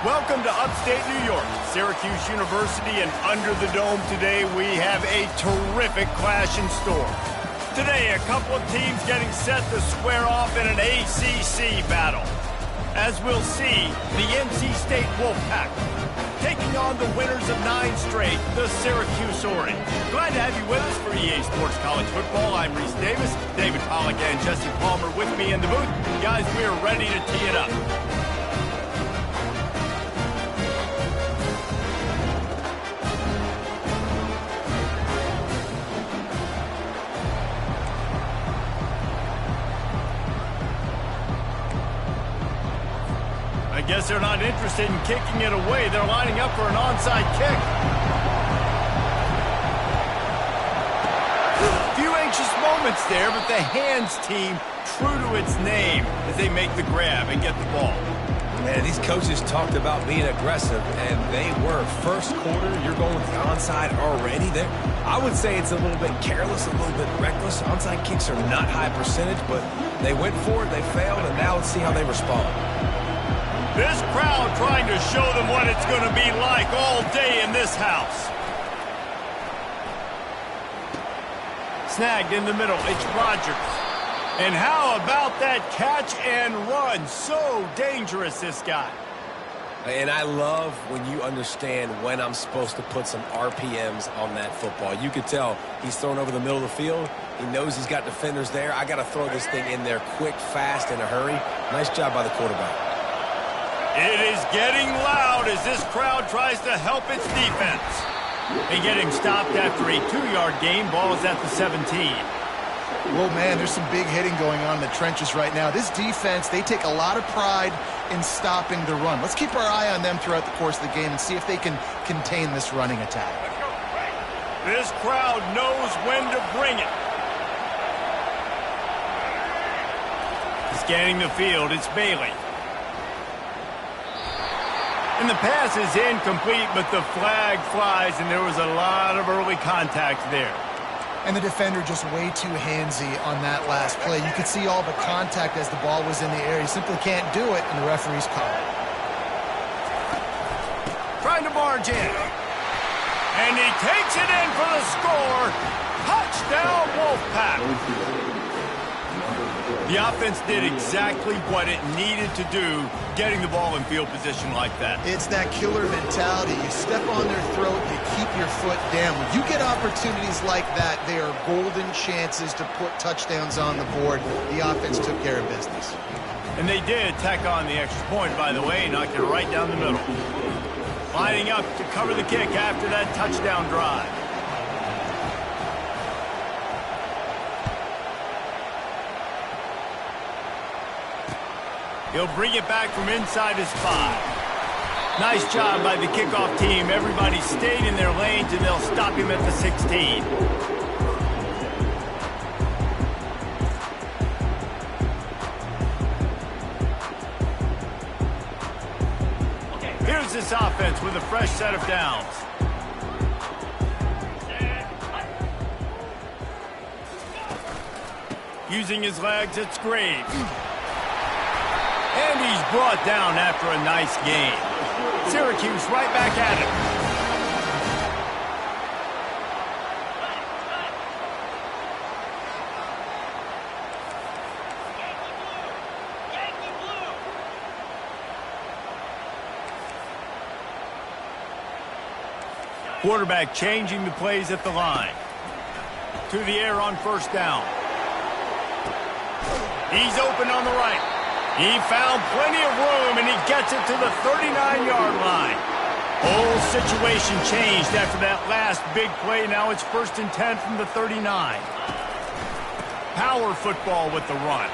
Welcome to upstate New York, Syracuse University, and under the dome today we have a terrific clash in store. Today, a couple of teams getting set to square off in an ACC battle. As we'll see, the NC State Wolfpack taking on the winners of 9 straight, the Syracuse Orange. Glad to have you with us for EA Sports College Football. I'm Reese Davis, David Pollack and Jesse Palmer with me in the booth. Guys, we are ready to tee it up. I guess they're not interested in kicking it away. They're lining up for an onside kick. A few anxious moments there, but the hands team true to its name as they make the grab and get the ball. Man, these coaches talked about being aggressive, and they were. First quarter, you're going with the onside already. I would say it's a little bit careless, a little bit reckless. Onside kicks are not high percentage, but they went for it, they failed, and now let's see how they respond. This crowd trying to show them what it's going to be like all day in this house. Snagged in the middle, it's Rodgers. And how about that catch and run? So dangerous, this guy. And I love when you understand when I'm supposed to put some RPMs on that football. You could tell he's thrown over the middle of the field. He knows he's got defenders there. I got to throw this thing in there quick, fast, in a hurry. Nice job by the quarterback. It is getting loud as this crowd tries to help its defense. They get him stopped after a 2-yard gain. Ball is at the 17. Well, man, there's some big hitting going on in the trenches right now. This defense, they take a lot of pride in stopping the run. Let's keep our eye on them throughout the course of the game and see if they can contain this running attack. This crowd knows when to bring it. Scanning the field, it's Bailey. And the pass is incomplete, but the flag flies, and there was a lot of early contact there. And the defender just way too handsy on that last play. You could see all the contact as the ball was in the air. He simply can't do it, and the referee's called it. Trying to barge in. And he takes it in for the score. Touchdown, Wolfpack. The offense did exactly what it needed to do, getting the ball in field position like that. It's that killer mentality. You step on their throat, you keep your foot down. When you get opportunities like that, they are golden chances to put touchdowns on the board. The offense took care of business. And they did tack on the extra point, by the way, knocked it right down the middle. Lining up to cover the kick after that touchdown drive. He'll bring it back from inside his 5. Nice job by the kickoff team. Everybody stayed in their lanes, and they'll stop him at the 16. Here's this offense with a fresh set of downs. Using his legs, it's Graves. And he's brought down after a nice gain. Syracuse right back at it. Quarterback changing the plays at the line. To the air on first down. He's open on the right. He found plenty of room, and he gets it to the 39-yard line. Whole situation changed after that last big play. Now it's 1st and 10 from the 39. Power football with the run.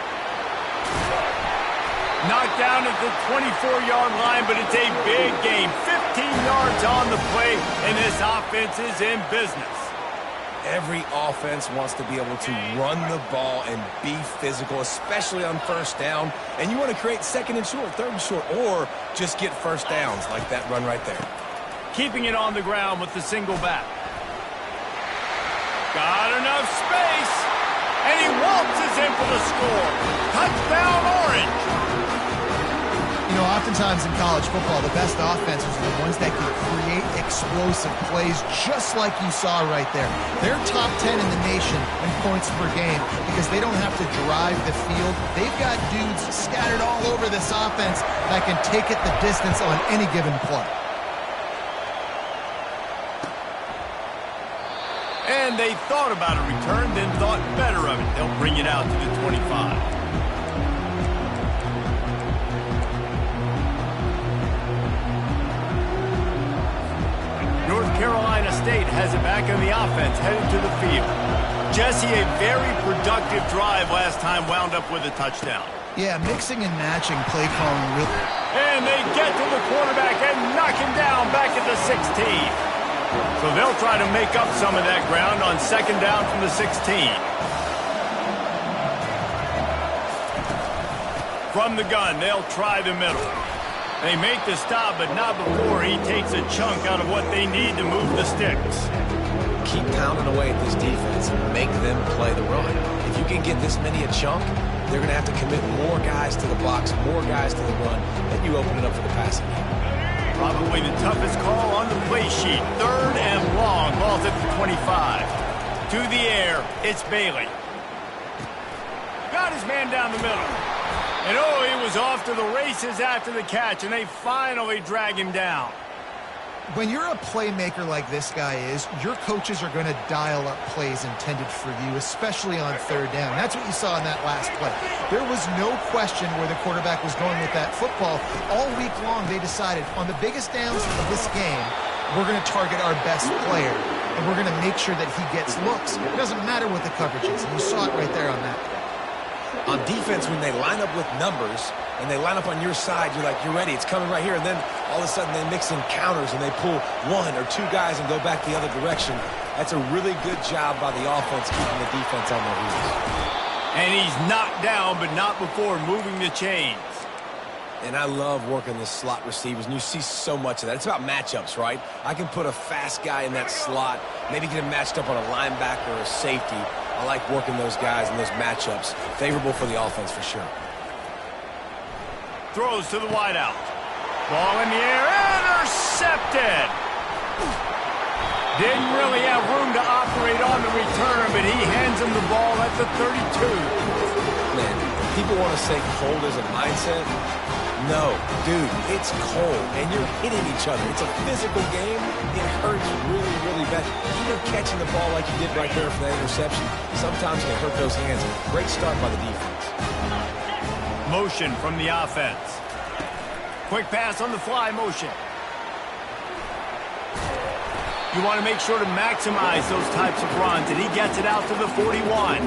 Knocked down at the 24-yard line, but it's a big game. 15 yards on the play, and this offense is in business. Every offense wants to be able to run the ball and be physical, especially on 1st down. And you want to create 2nd and short, 3rd and short, or just get 1st downs like that run right there. Keeping it on the ground with the single back. Got enough space, and he waltzes in for the score. Touchdown, Orange. You know, oftentimes in college football, the best offenses are the ones that can create explosive plays just like you saw right there. They're top 10 in the nation in points per game because they don't have to drive the field. They've got dudes scattered all over this offense that can take it the distance on any given play. And they thought about a return, then thought better of it. They'll bring it out to the 25. North Carolina State has it back on the offense, headed to the field. Jesse, a very productive drive last time, wound up with a touchdown. Yeah, mixing and matching play calling really. And they get to the quarterback and knock him down back at the 16. So they'll try to make up some of that ground on 2nd down from the 16. From the gun, they'll try the middle. They make the stop, but not before he takes a chunk out of what they need to move the sticks. Keep pounding away at this defense and make them play the run. If you can get this many a chunk, they're going to have to commit more guys to the box, more guys to the run, then you open it up for the passing game. Probably the toughest call on the play sheet. 3rd and long. Ball's at the 25. To the air, it's Bailey. Got his man down the middle. And oh, he was off to the races after the catch, and they finally drag him down. When you're a playmaker like this guy is, your coaches are going to dial up plays intended for you, especially on 3rd down. That's what you saw in that last play. There was no question where the quarterback was going with that football. All week long, they decided on the biggest downs of this game, we're going to target our best player, and we're going to make sure that he gets looks. It doesn't matter what the coverage is, and you saw it right there on that play. On defense, when they line up with numbers and they line up on your side, you're like, you're ready, it's coming right here. And then all of a sudden they mix in counters and they pull 1 or 2 guys and go back the other direction. That's a really good job by the offense keeping the defense on their heels. And he's knocked down, but not before moving the chains. And I love working the slot receivers, and you see so much of that. It's about matchups, right? I can put a fast guy in that slot, maybe get him matched up on a linebacker or a safety. I like working those guys in those matchups. Favorable for the offense for sure. Throws to the wideout. Ball in the air, intercepted. Didn't really have room to operate on the return, but he hands him the ball at the 32. Man, people want to say cold as a mindset. No, dude, it's cold, and you're hitting each other. It's a physical game. It hurts really, really bad. Even catching the ball like you did right there for that interception, sometimes can hurt those hands. Great start by the defense. Motion from the offense. Quick pass on the fly motion. You want to make sure to maximize those types of runs, and he gets it out to the 41.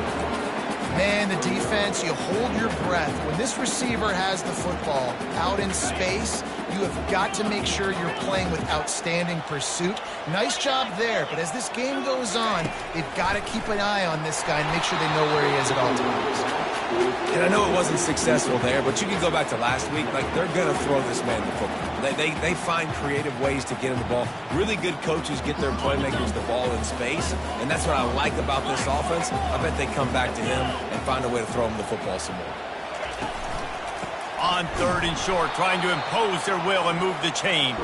Man, the defense, you hold your breath. When this receiver has the football out in space, you have got to make sure you're playing with outstanding pursuit. Nice job there, but as this game goes on, they've got to keep an eye on this guy and make sure they know where he is at all times. And I know it wasn't successful there, but you can go back to last week. Like, they're going to throw this man the football. They find creative ways to get him the ball. Really good coaches get their playmakers the ball in space, and that's what I like about this offense. I bet they come back to him and find a way to throw him the football some more. On 3rd and short, trying to impose their will and move the chains.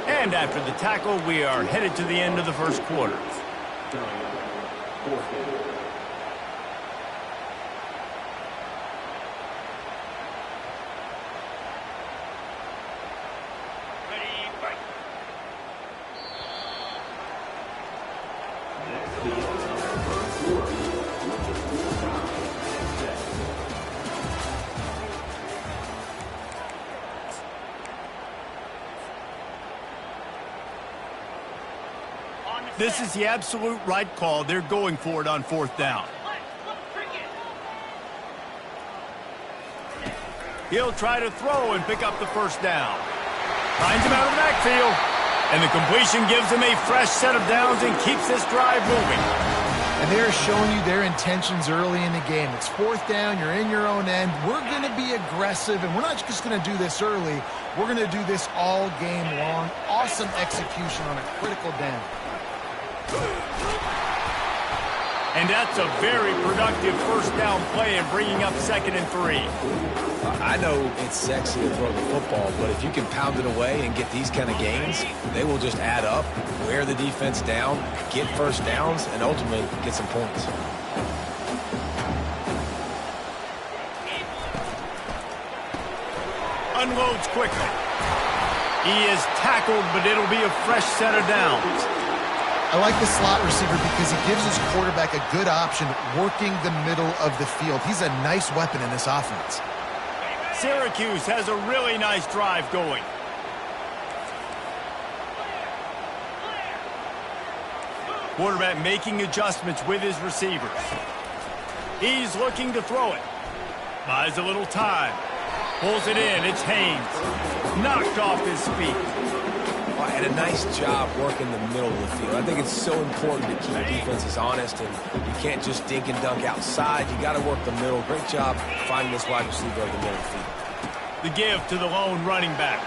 And after the tackle, we are headed to the end of the first quarter. This is the absolute right call. They're going for it on 4th down. He'll try to throw and pick up the 1st down. Finds him out of the backfield. And the completion gives him a fresh set of downs and keeps this drive moving. And they're showing you their intentions early in the game. It's 4th down, you're in your own end. We're going to be aggressive, and we're not just going to do this early. We're going to do this all game long. Awesome execution on a critical down. And that's a very productive 1st down play and bringing up 2nd and 3. I know it's sexy to throw the football, but if you can pound it away and get these kind of gains, they will just add up, wear the defense down, get 1st downs, and ultimately get some points. Unloads quickly. He is tackled, but it'll be a fresh set of downs. I like the slot receiver because he gives his quarterback a good option working the middle of the field. He's a nice weapon in this offense. Syracuse has a really nice drive going. Quarterback making adjustments with his receivers. He's looking to throw it. Buys a little time. Pulls it in. It's Haynes. Knocked off his feet. And a nice job working the middle of the field. I think it's so important to keep defenses honest, and you can't just dink and dunk outside. You got to work the middle. Great job finding this wide receiver over the middle of the field. The give to the lone running back.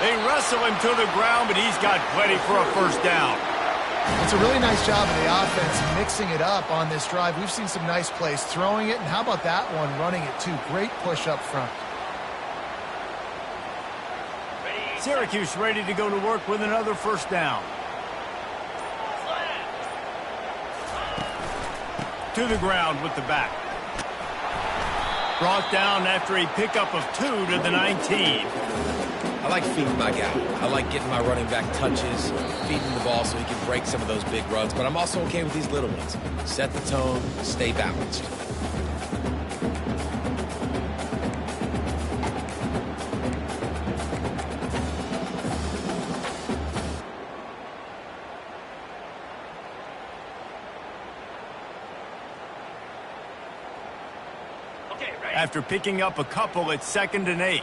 They wrestle him to the ground, but he's got plenty for a 1st down. It's a really nice job of the offense mixing it up on this drive. We've seen some nice plays throwing it, and how about that one running it too? Great push up front. Syracuse ready to go to work with another 1st down. To the ground with the back. Brought down after a pickup of 2 to the 19. I like feeding my guy. I like getting my running back touches, feeding the ball so he can break some of those big runs, but I'm also okay with these little ones. Set the tone, stay balanced. After picking up a couple at 2nd and 8.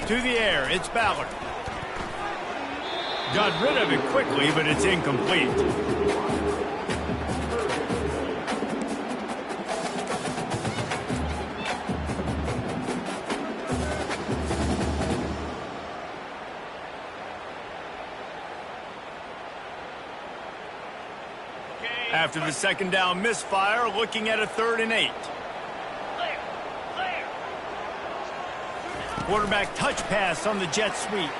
To the air, it's Ballard. Got rid of it quickly, but it's incomplete. After the 2nd down misfire, looking at a 3rd and 8. Quarterback touch pass on the jet sweep.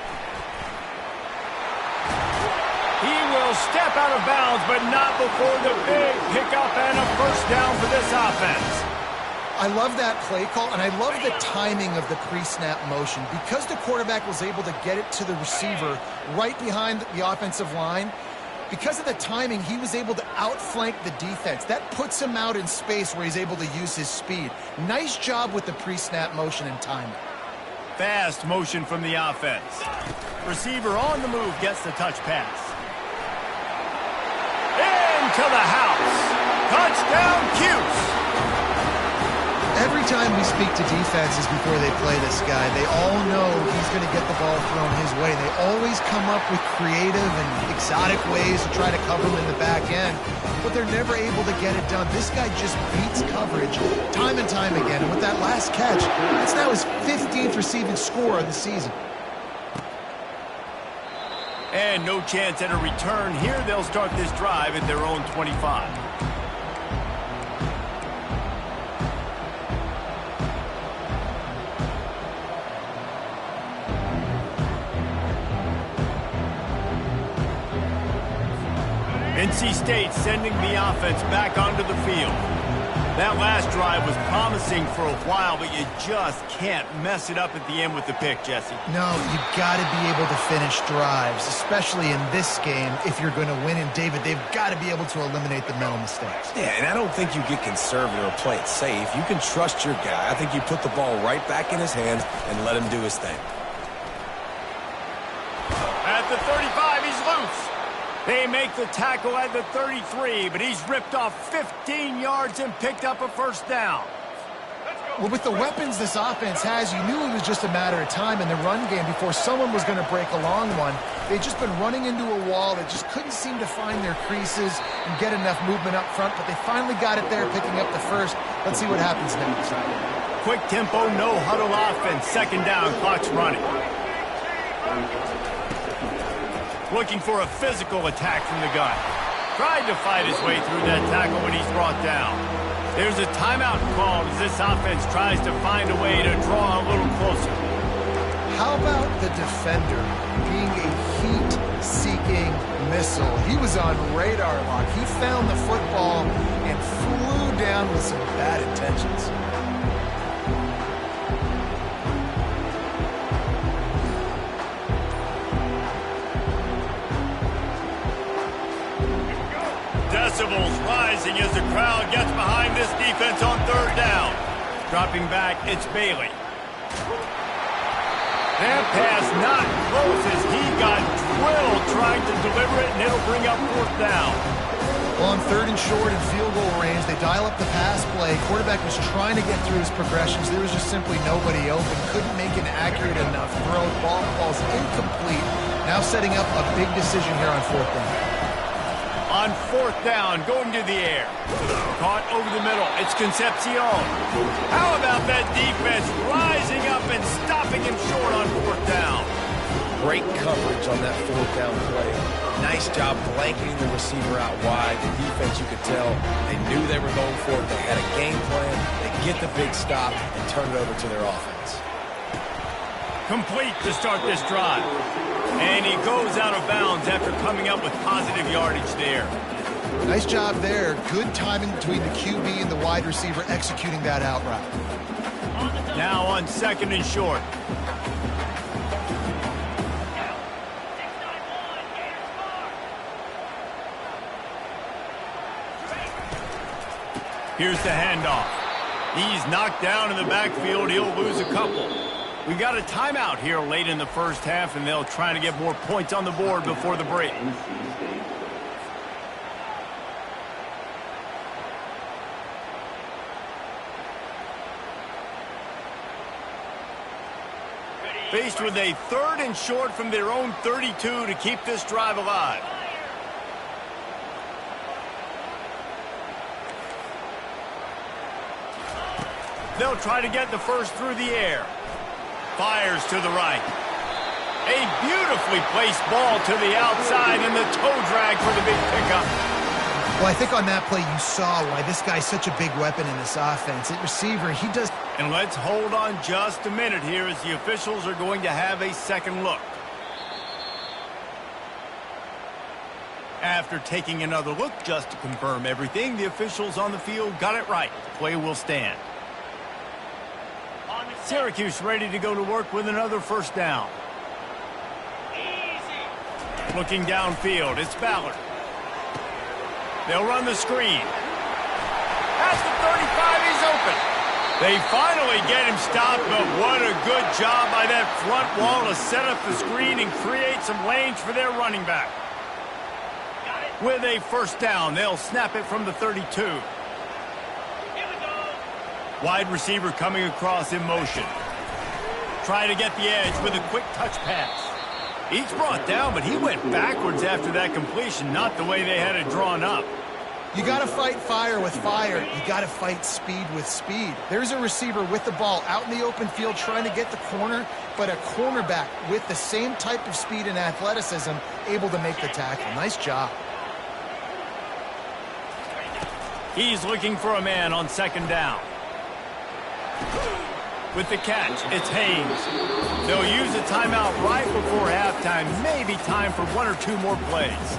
He will step out of bounds, but not before the big pickup and a 1st down for this offense. I love that play call, and I love the timing of the pre-snap motion. Because the quarterback was able to get it to the receiver right behind the offensive line, because of the timing, he was able to outflank the defense. That puts him out in space where he's able to use his speed. Nice job with the pre-snap motion and timing. Fast motion from the offense. Receiver on the move gets the touch pass. Into the house. Touchdown, Cuse. Every time we speak to defenses before they play this guy, they all know he's going to get the ball thrown his way. They always come up with creative and exotic ways to try to cover him in the back end, but they're never able to get it done. This guy just beats coverage time and time again, and with that last catch, that's now his 15th receiving score of the season. And no chance at a return here. They'll start this drive at their own 25. NC State sending the offense back onto the field. That last drive was promising for a while, but you just can't mess it up at the end with the pick, Jesse. No, you've got to be able to finish drives, especially in this game if you're going to win. And, David, they've got to be able to eliminate the mental mistakes. Yeah, and I don't think you get conservative or play it safe. You can trust your guy. I think you put the ball right back in his hands and let him do his thing. at the 35. He's loose. They make the tackle at the 33, but he's ripped off 15 yards and picked up a first down. Well, with the weapons this offense has, you knew it was just a matter of time in the run game before someone was going to break a long one. They'd just been running into a wall that just couldn't seem to find their creases and get enough movement up front, but they finally got it there, picking up the first. Let's see what happens next. Quick tempo, no huddle offense. Second down, clock's running. Looking for a physical attack from the gun. Tried to fight his way through that tackle when he's brought down. There's a timeout called as this offense tries to find a way to draw a little closer. How about the defender being a heat-seeking missile? He was on radar lock. He found the football and flew down with some bad intentions. Decibels rising as the crowd gets behind this defense on third down. Dropping back, it's Bailey. That pass not close as he got drilled trying to deliver it, and it'll bring up fourth down. Well, on third and short and field goal range, they dial up the pass play. Quarterback was trying to get through his progressions. There was just simply nobody open. Couldn't make an accurate enough throw. Ball falls incomplete. Now setting up a big decision here on fourth down. On fourth down, going to the air. Caught over the middle. It's Concepcion. How about that defense rising up and stopping him short on fourth down? Great coverage on that fourth down play. Nice job blanketing the receiver out wide. The defense, you could tell, they knew they were going for it. They had a game plan. They get the big stop and turn it over to their offense. Complete to start this drive. And he goes out of bounds after coming up with positive yardage there. Nice job there. Good timing between the QB and the wide receiver executing that out route. Now on second and short. Here's the handoff. He's knocked down in the backfield. He'll lose a couple. We got a timeout here late in the first half, and they'll try to get more points on the board before the break. Faced with a third and short from their own 32 to keep this drive alive. They'll try to get the first through the air. Fires to the right. A beautifully placed ball to the outside and the toe drag for the big pickup. Well, I think on that play you saw why this guy's such a big weapon in this offense. At receiver, he does... And let's hold on just a minute here as the officials are going to have a second look. After taking another look just to confirm everything, the officials on the field got it right. The play will stand. Syracuse ready to go to work with another first down. Easy. Looking downfield, it's Ballard. They'll run the screen. At the 35, he's open. They finally get him stopped, but what a good job by that front wall to set up the screen and create some lanes for their running back. With a first down, they'll snap it from the 32. Wide receiver coming across in motion. Try to get the edge with a quick touch pass. He's brought down, but he went backwards after that completion, not the way they had it drawn up. You got to fight fire with fire. You got to fight speed with speed. There's a receiver with the ball out in the open field trying to get the corner, but a cornerback with the same type of speed and athleticism able to make the tackle. Nice job. He's looking for a man on second down. With the catch, it's Haynes. They'll use a timeout right before halftime. Maybe time for one or two more plays.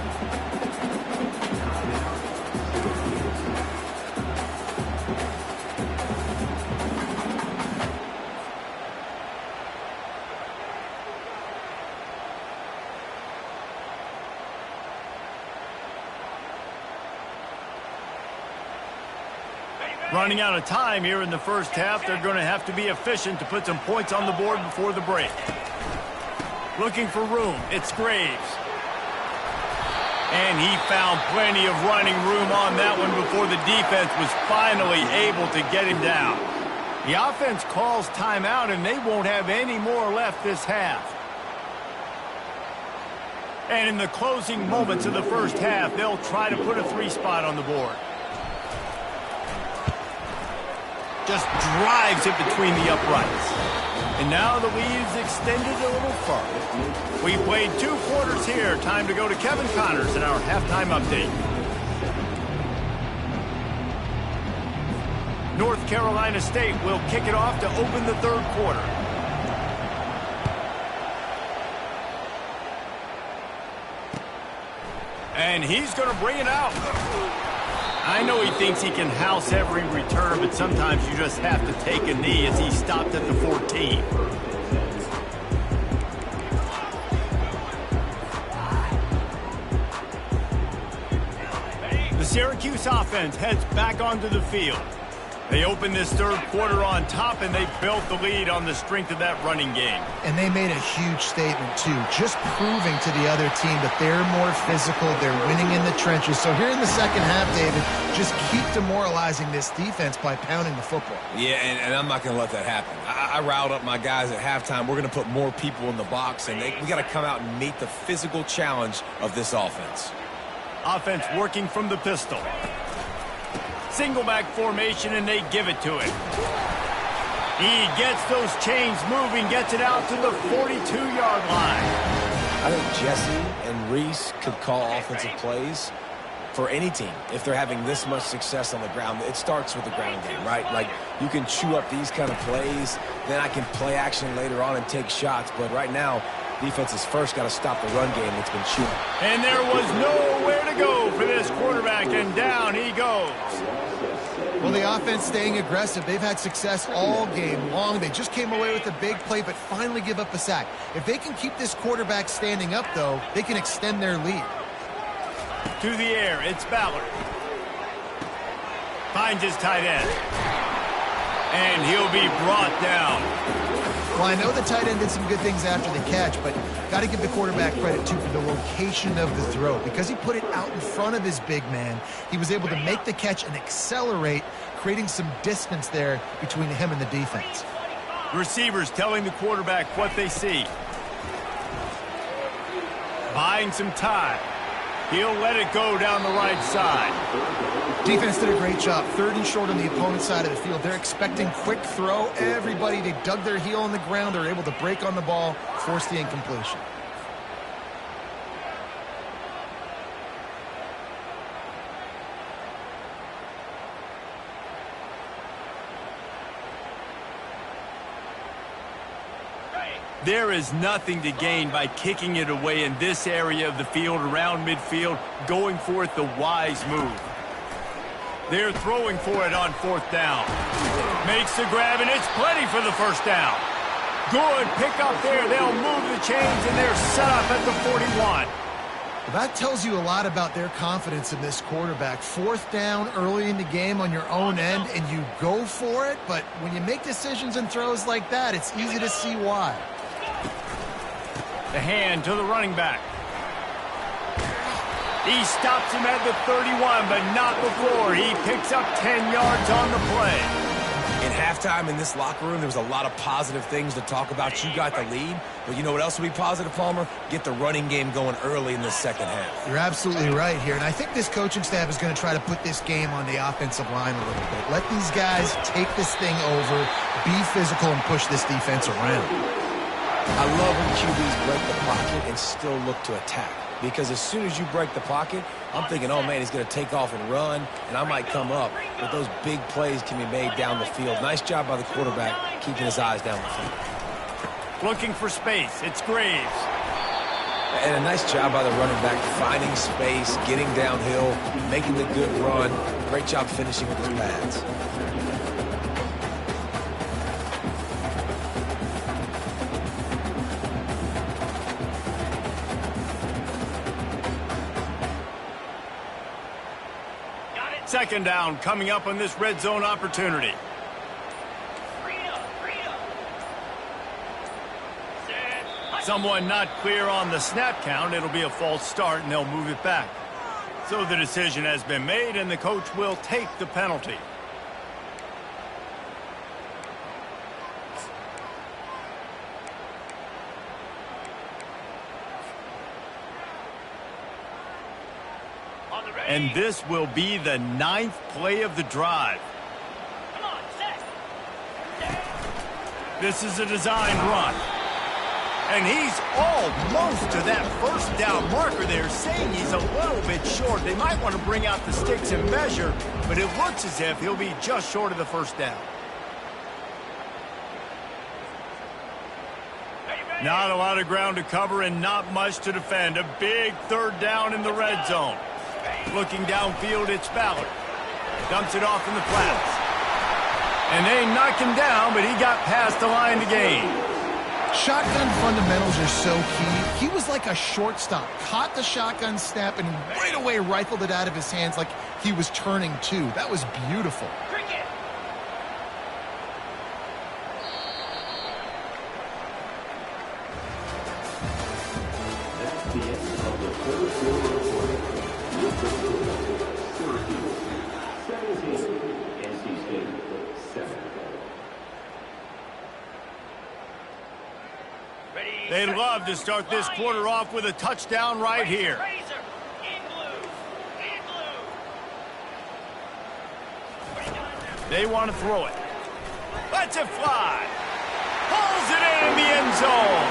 Running out of time here in the first half. They're going to have to be efficient to put some points on the board before the break. Looking for room. It's Graves. And he found plenty of running room on that one before the defense was finally able to get him down. The offense calls timeout, and they won't have any more left this half. And in the closing moments of the first half, they'll try to put a 3-spot on the board. Just drives it between the uprights. And now the lead is extended a little further. We played 2 quarters here. Time to go to Kevin Connors in our halftime update. North Carolina State will kick it off to open the 3rd quarter. And he's going to bring it out. I know he thinks he can house every return, but sometimes you just have to take a knee as he stopped at the 14. The Syracuse offense heads back onto the field. They opened this 3rd quarter on top, and they built the lead on the strength of that running game. And they made a huge statement, too, just proving to the other team that they're more physical, they're winning in the trenches. So here in the second half, David, just keep demoralizing this defense by pounding the football. Yeah, and I'm not going to let that happen. I riled up my guys at halftime. We're going to put more people in the box, and we got to come out and meet the physical challenge of this offense. Offense working from the pistol. Single back formation, and they give it to him. He gets those chains moving, gets it out to the 42-yard line. I think Jesse and Reese could call offensive plays for any team if they're having this much success on the ground. It starts with the ground game, right? Like, you can chew up these kind of plays, then I can play action later on and take shots. But right now, defense has first got to stop the run game that's been chewing. And there was nowhere to go for this quarterback, and down he goes. Well, the offense staying aggressive. They've had success all game long. They just came away with a big play, but finally give up a sack. If they can keep this quarterback standing up, though, they can extend their lead. To the air, it's Ballard. Finds his tight end. And he'll be brought down. Well, I know the tight end did some good things after the catch, but got to give the quarterback credit, too, for the location of the throw. Because he put it out in front of his big man, he was able to make the catch and accelerate, creating some distance there between him and the defense. Receivers telling the quarterback what they see. Buying some time. He'll let it go down the right side. Defense did a great job. 3rd and short on the opponent's side of the field. They're expecting quick throw. Everybody, they dug their heel on the ground. They're able to break on the ball, force the incompletion. There is nothing to gain by kicking it away in this area of the field around midfield, going for it the wise move. They're throwing for it on 4th down. Makes the grab, and it's plenty for the 1st down. Good pick up there. They'll move the chains, and they're set up at the 41. Well, that tells you a lot about their confidence in this quarterback. 4th down early in the game on your own end, and you go for it. But when you make decisions and throws like that, it's easy to see why. The hand to the running back. He stops him at the 31, but not before. He picks up 10 yards on the play. In halftime in this locker room, there was a lot of positive things to talk about. You got the lead, but you know what else will be positive, Palmer? Get the running game going early in the second half. You're absolutely right here, and I think this coaching staff is going to try to put this game on the offensive line a little bit. Let these guys take this thing over, be physical, and push this defense around. I love when QBs break the pocket and still look to attack. Because as soon as you break the pocket, I'm thinking, oh, man, he's going to take off and run, and I might come up. But those big plays can be made down the field. Nice job by the quarterback keeping his eyes down the field. Looking for space. It's Graves. And a nice job by the running back finding space, getting downhill, making the good run. Great job finishing with his pads. Second down coming up on this red zone opportunity. someone not clear on the snap count, it'll be a false start, and they'll move it back. So the decision has been made, and the coach will take the penalty. And this will be the 9th play of the drive. This is a designed run. And he's almost to that first down marker there, saying he's a little bit short. They might want to bring out the sticks and measure, but it looks as if he'll be just short of the first down. Not a lot of ground to cover and not much to defend. A big third down in the red zone. Looking downfield, it's Ballard. Dumps it off in the flats. And they knock him down, but he got past the line to gain. Shotgun fundamentals are so key. He was like a shortstop. Caught the shotgun snap and right away rifled it out of his hands like he was turning two. That was beautiful. They'd love to start this quarter off with a touchdown right here. They want to throw it. Lets it fly. Pulls it in the end zone.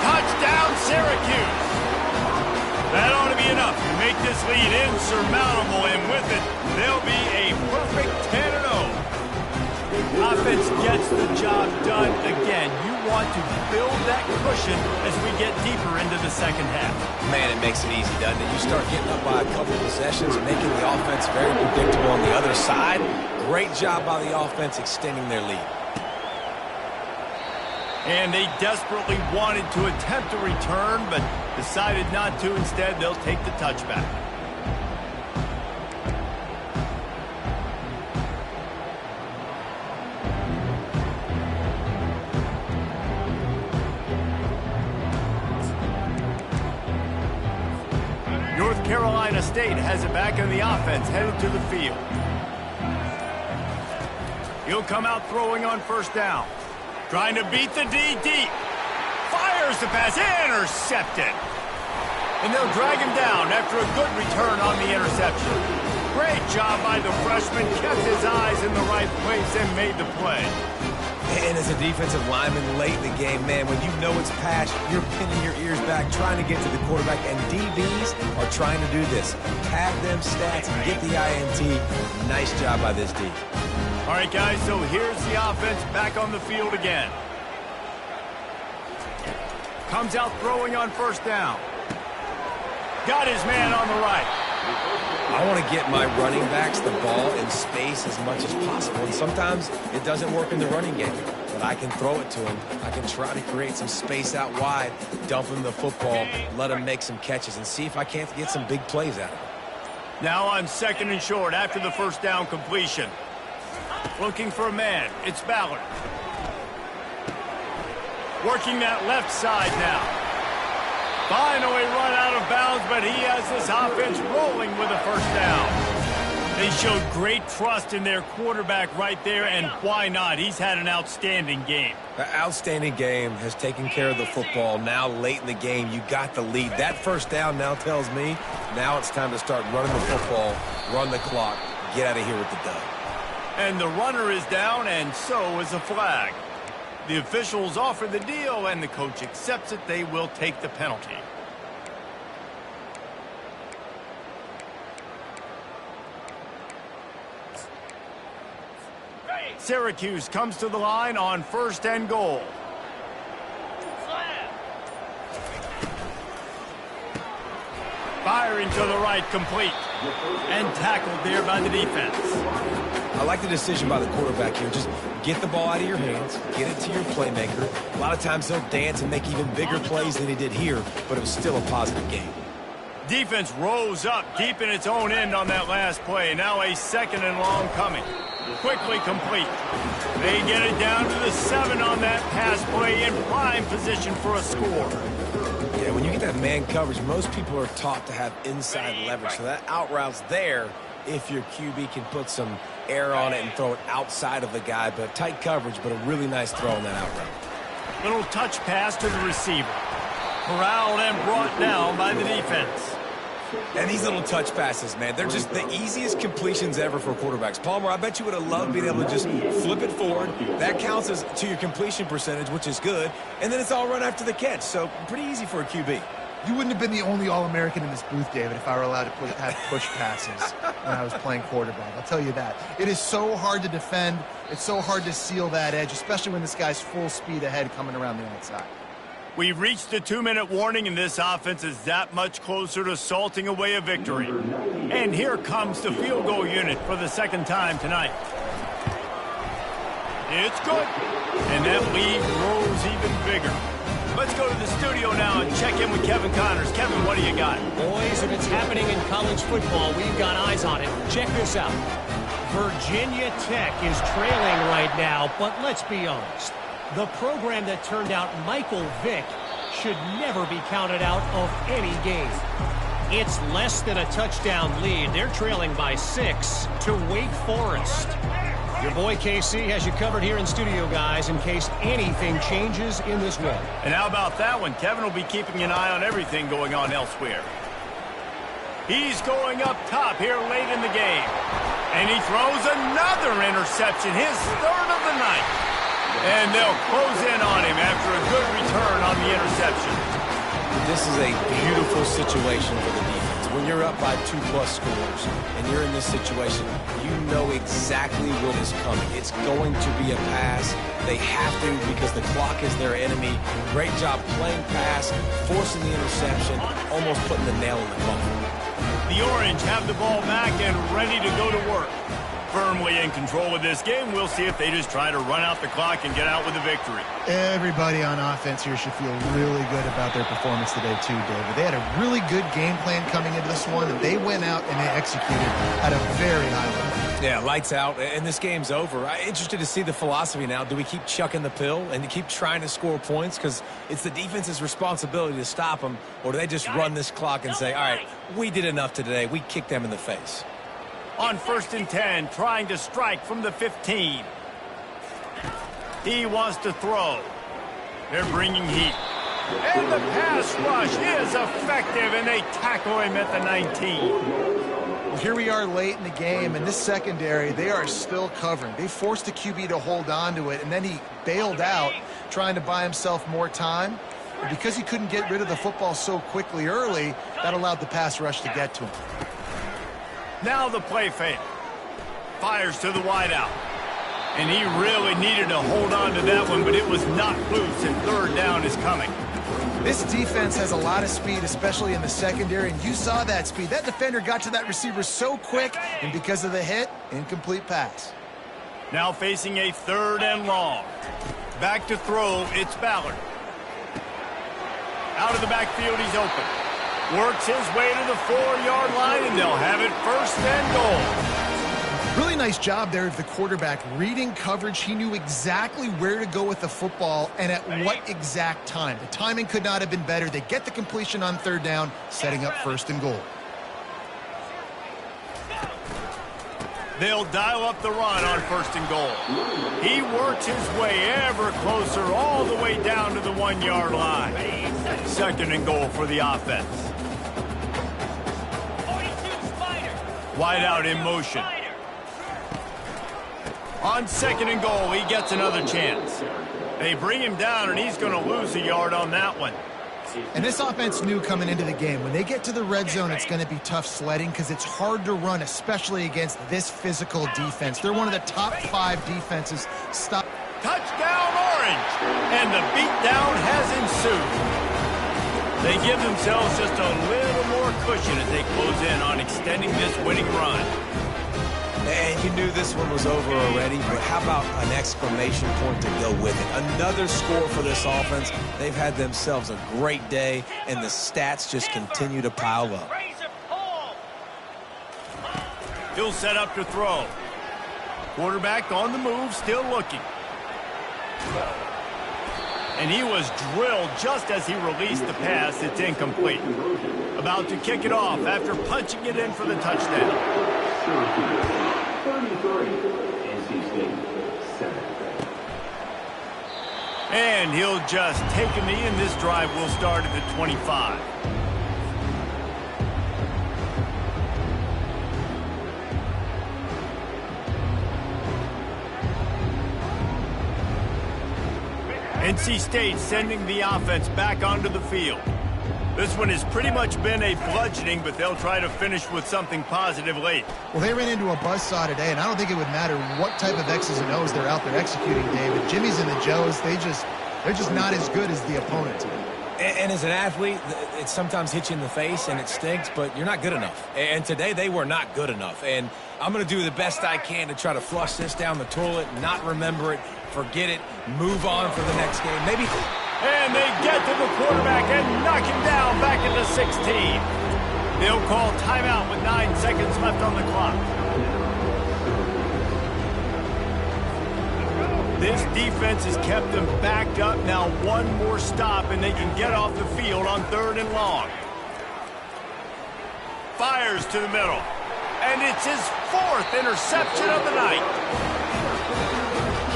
Touchdown, Syracuse. That ought to be enough to make this lead insurmountable, and with it, they'll be a perfect 10-0. Offense gets the job done again. You want to build that cushion as we get deeper into the second half. Man, it makes it easy, doesn't it? You start getting up by a couple of possessions, making the offense very predictable on the other side. Great job by the offense extending their lead. And they desperately wanted to attempt a return, but decided not to. Instead, they'll take the touchback. North Carolina State has it back in the offense, headed to the field. He'll come out throwing on first down. Trying to beat the D deep. Fires the pass, intercepted. And they'll drag him down after a good return on the interception. Great job by the freshman, kept his eyes in the right place and made the play. And as a defensive lineman late in the game, man, when you know it's patched, you're pinning your ears back, trying to get to the quarterback, and DBs are trying to do this. Pad them stats and get the INT. Nice job by this D. All right, guys, so here's the offense back on the field again. Comes out throwing on first down. Got his man on the right. I want to get my running backs the ball in space as much as possible, and sometimes it doesn't work in the running game, but I can throw it to him. I can try to create some space out wide, dump him the football, let him make some catches, and see if I can't get some big plays out of him. Now on second and short after the first down completion. Looking for a man. It's Ballard. Working that left side now. Finally run out of bounds, but he has this offense rolling with a first down. They showed great trust in their quarterback right there, and why not? He's had an outstanding game. The outstanding game has taken care of the football. Now late in the game, you got the lead. That first down now tells me now it's time to start running the football, run the clock, get out of here with the dub. And the runner is down, and so is the flag. The officials offer the deal, and the coach accepts it. They will take the penalty. Syracuse comes to the line on first and goal. Firing to the right, complete. And tackled there by the defense. I like the decision by the quarterback here. Just get the ball out of your hands, get it to your playmaker. A lot of times he'll dance and make even bigger plays than he did here, but it was still a positive game. Defense rose up deep in its own end on that last play. Now a second and long coming. Quickly complete. They get it down to the 7 on that pass play in prime position for a score. Yeah, when you get that man coverage, most people are taught to have inside leverage. So that out route's there if your QB can put some air on it and throw it outside of the guy. But tight coverage, but a really nice throw on that out route. Little touch pass to the receiver. Corralled and brought down by the defense. And these little touch passes, man, they're just the easiest completions ever for quarterbacks. Palmer, I bet you would have loved being able to just flip it forward. That counts as to your completion percentage, which is good. And then it's all run after the catch. So pretty easy for a QB. You wouldn't have been the only All-American in this booth, David, if I were allowed to have push passes when I was playing quarterback. I'll tell you that. It is so hard to defend. It's so hard to seal that edge, especially when this guy's full speed ahead coming around the outside. We've reached the 2-minute warning, and this offense is that much closer to salting away a victory. And here comes the field goal unit for the second time tonight. It's good. And that lead grows even bigger. Let's go to the studio now and check in with Kevin Connors. Kevin, what do you got? Boys, if it's happening in college football, we've got eyes on it. Check this out. Virginia Tech is trailing right now, but let's be honest. The program that turned out Michael Vick should never be counted out of any game. It's less than a touchdown lead. They're trailing by 6 to Wake Forest. Your boy KC has you covered here in studio, guys, in case anything changes in this one. And how about that one? Kevin will be keeping an eye on everything going on elsewhere. He's going up top here late in the game. And he throws another interception, his third of the night. And they'll close in on him after a good return on the interception. This is a beautiful situation for the defense. When you're up by 2+ scores and you're in this situation, you know exactly what is coming. It's going to be a pass. They have to because the clock is their enemy. Great job playing pass, forcing the interception, almost putting the nail in the coffin. The Orange have the ball back and ready to go to work. Firmly in control of this game. We'll see if they just try to run out the clock and get out with a victory. Everybody on offense here should feel really good about their performance today too, David. They had a really good game plan coming into this one, and they went out and they executed at a very high level. Yeah, lights out, and this game's over. I'm interested to see the philosophy now. Do we keep chucking the pill and keep trying to score points because it's the defense's responsibility to stop them, or do they just run this clock and say, all right, we did enough today. We kicked them in the face. On 1st and 10, trying to strike from the 15. He wants to throw. They're bringing heat. And the pass rush is effective, and they tackle him at the 19. Well, here we are late in the game, and this secondary, they are still covering. They forced the QB to hold on to it, and then he bailed out, trying to buy himself more time. And because he couldn't get rid of the football so quickly early, that allowed the pass rush to get to him. Now the play fake. Fires to the wideout. And he really needed to hold on to that one, but it was knocked loose, and third down is coming. This defense has a lot of speed, especially in the secondary, and you saw that speed. That defender got to that receiver so quick, and because of the hit, incomplete pass. Now facing a 3rd and long. Back to throw, it's Ballard. Out of the backfield, he's open. Works his way to the 4-yard line, and they'll have it 1st and goal. Really nice job there of the quarterback reading coverage. He knew exactly where to go with the football and at what exact time. The timing could not have been better. They get the completion on 3rd down, setting up 1st and goal. They'll dial up the run on 1st and goal. He works his way ever closer all the way down to the 1-yard line. 2nd and goal for the offense. Wide out in motion. On 2nd and goal, he gets another chance. They bring him down, and he's going to lose a yard on that one. And this offense knew coming into the game, when they get to the red zone, it's going to be tough sledding because it's hard to run, especially against this physical defense. They're one of the top 5 defenses. Stop. Touchdown, Orange! And the beatdown has ensued. They give themselves just a little more cushion as they close in on extending this winning run. And you knew this one was over already, but how about an exclamation point to go with it? Another score for this offense. They've had themselves a great day, and the stats just continue to pile up. He'll set up to throw. Quarterback on the move, still looking. And he was drilled just as he released the pass. It's incomplete. About to kick it off after punching it in for the touchdown. 33, NC State, 7. And he'll just take a knee, and this drive will start at the 25. NC State sending the offense back onto the field. This one has pretty much been a bludgeoning, but they'll try to finish with something positive late. Well, they ran into a buzzsaw today, and I don't think it would matter what type of X's and O's they're out there executing, David. Jimmy's and the Joes, they're just not as good as the opponent today. And as an athlete, it sometimes hits you in the face and it stinks, but you're not good enough. And today they were not good enough. And I'm going to do the best I can to try to flush this down the toilet, not remember it, forget it, move on for the next game. Maybe. And they get to the quarterback and knock him down back at the 16. They'll call timeout with 9 seconds left on the clock. This defense has kept them backed up. Now one more stop and they can get off the field on 3rd and long. Fires to the middle. And it's his 4th interception of the night.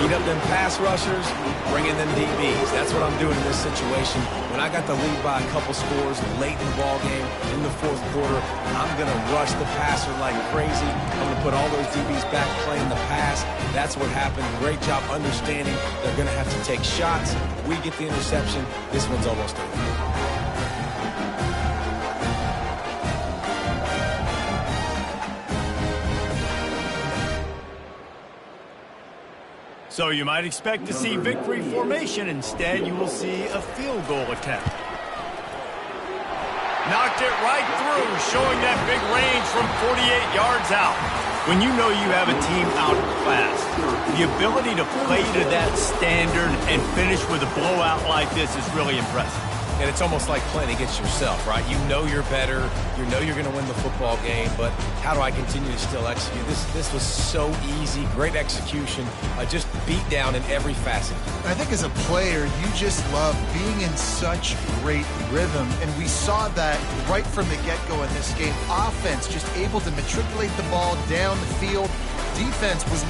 Heat up them pass rushers, bring in them DBs. That's what I'm doing in this situation. When I got the lead by a couple scores late in the ball game, in the 4th quarter, I'm going to rush the passer like crazy. I'm going to put all those DBs back playing the pass. That's what happened. Great job understanding they're going to have to take shots. We get the interception. This one's almost over. So you might expect to see victory formation. Instead, you will see a field goal attempt. Knocked it right through, showing that big range from 48 yards out. When you know you have a team outclassed, the ability to play to that standard and finish with a blowout like this is really impressive. And it's almost like playing against yourself, right? You know you're better. You know you're going to win the football game, but how do I continue to still execute? This was so easy. Great execution. Just beat down in every facet. I think as a player, you just love being in such great rhythm, and we saw that right from the get-go in this game. Offense just able to matriculate the ball down the field. Defense was